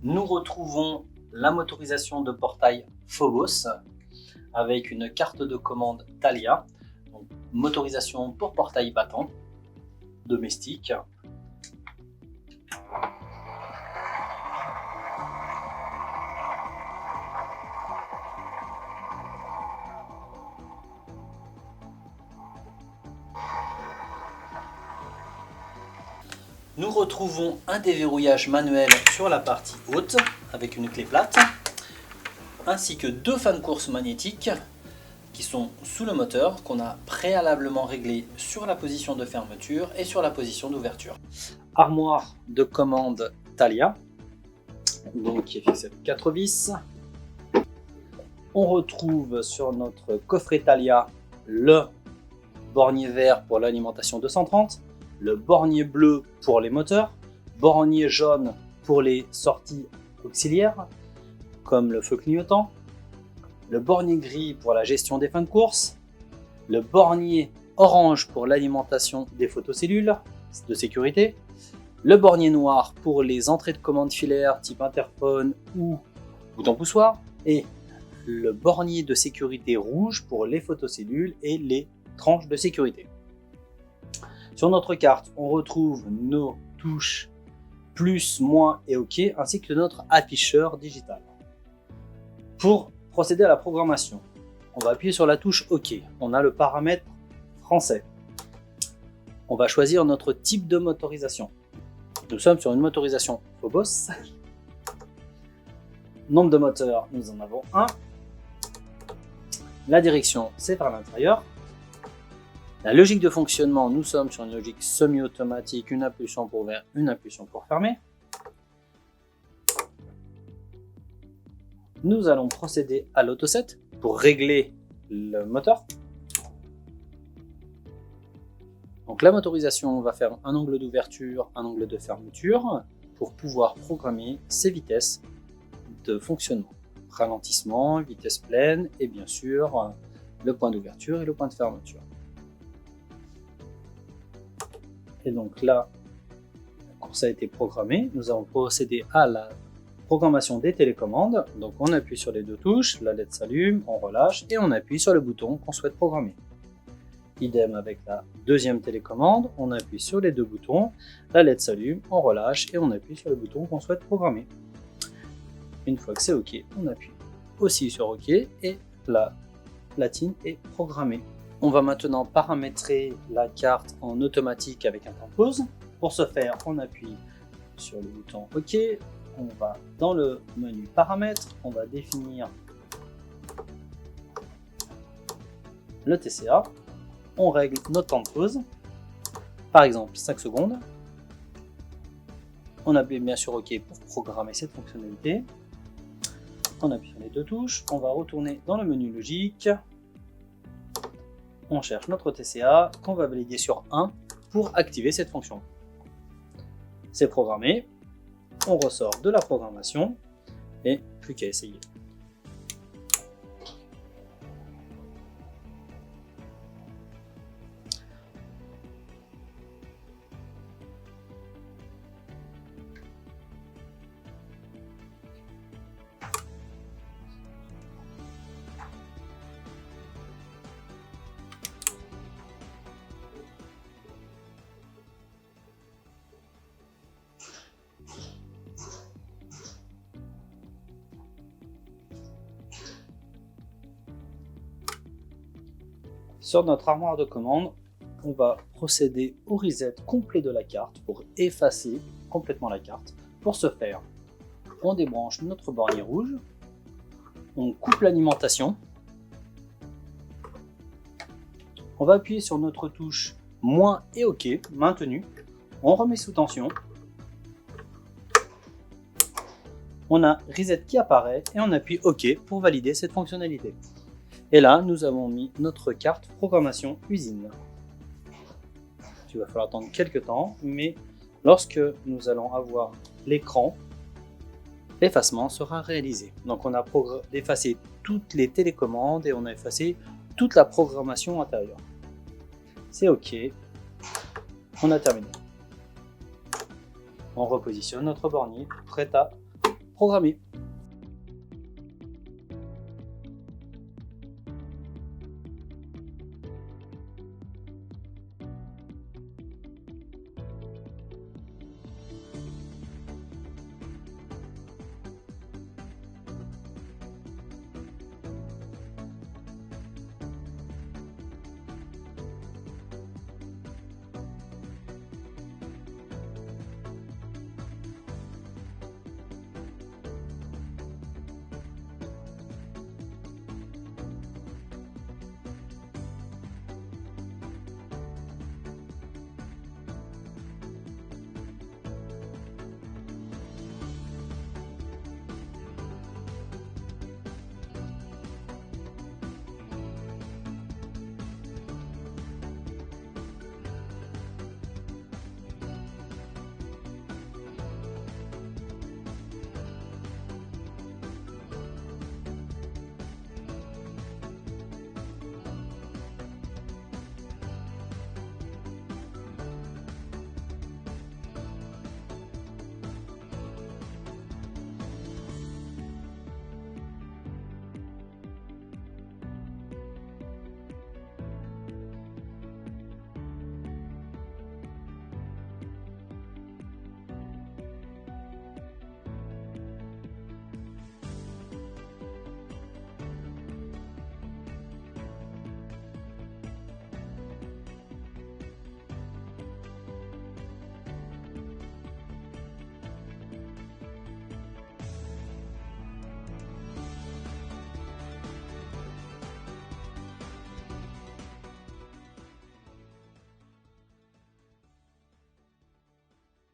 Nous retrouvons la motorisation de portail Phobos avec une carte de commande Thalia, donc motorisation pour portail battant, domestique. Nous retrouvons un déverrouillage manuel sur la partie haute avec une clé plate, ainsi que deux fans de course magnétiques qui sont sous le moteur, qu'on a préalablement réglé sur la position de fermeture et sur la position d'ouverture. Armoire de commande Thalia, donc qui est fixée avec 4 vis. On retrouve sur notre coffret Thalia le bornier vert pour l'alimentation 230, le bornier bleu pour les moteurs, bornier jaune pour les sorties auxiliaires, comme le feu clignotant, le bornier gris pour la gestion des fins de course, le bornier orange pour l'alimentation des photocellules de sécurité, le bornier noir pour les entrées de commande filaires type interphone ou bouton poussoir, et le bornier de sécurité rouge pour les photocellules et les tranches de sécurité. Sur notre carte, on retrouve nos touches plus, moins et OK, ainsi que notre afficheur digital. Pour procéder à la programmation, on va appuyer sur la touche OK. On a le paramètre français. On va choisir notre type de motorisation. Nous sommes sur une motorisation Phobos. Nombre de moteurs, nous en avons un. La direction, c'est vers l'intérieur. La logique de fonctionnement, nous sommes sur une logique semi-automatique, une impulsion pour ouvrir, une impulsion pour fermer. Nous allons procéder à l'autoset pour régler le moteur. Donc la motorisation va faire un angle d'ouverture, un angle de fermeture pour pouvoir programmer ses vitesses de fonctionnement. Ralentissement, vitesse pleine et bien sûr le point d'ouverture et le point de fermeture. Et donc là, la course a été programmée. Nous allons procéder à la programmation des télécommandes. Donc on appuie sur les deux touches, la LED s'allume, on relâche et on appuie sur le bouton qu'on souhaite programmer. Idem avec la deuxième télécommande, on appuie sur les deux boutons, la LED s'allume, on relâche et on appuie sur le bouton qu'on souhaite programmer. Une fois que c'est OK, on appuie aussi sur OK et la platine est programmée. On va maintenant paramétrer la carte en automatique avec un temps de pause. Pour ce faire, on appuie sur le bouton OK. On va dans le menu paramètres, on va définir le TCA. On règle notre temps de pause, par exemple 5 secondes. On appuie bien sûr OK pour programmer cette fonctionnalité. On appuie sur les deux touches. On va retourner dans le menu logique. On cherche notre TCA qu'on va valider sur 1 pour activer cette fonction. C'est programmé, on ressort de la programmation et plus qu'à essayer. Sur notre armoire de commande, on va procéder au reset complet de la carte pour effacer complètement la carte. Pour ce faire, on débranche notre bornier rouge, on coupe l'alimentation, on va appuyer sur notre touche moins et OK, maintenu, on remet sous tension, on a reset qui apparaît et on appuie OK pour valider cette fonctionnalité. Et là, nous avons mis notre carte programmation usine. Il va falloir attendre quelques temps, mais lorsque nous allons avoir l'écran, l'effacement sera réalisé. Donc on a effacé toutes les télécommandes et on a effacé toute la programmation intérieure. C'est OK. On a terminé. On repositionne notre bornier, prêt à programmer.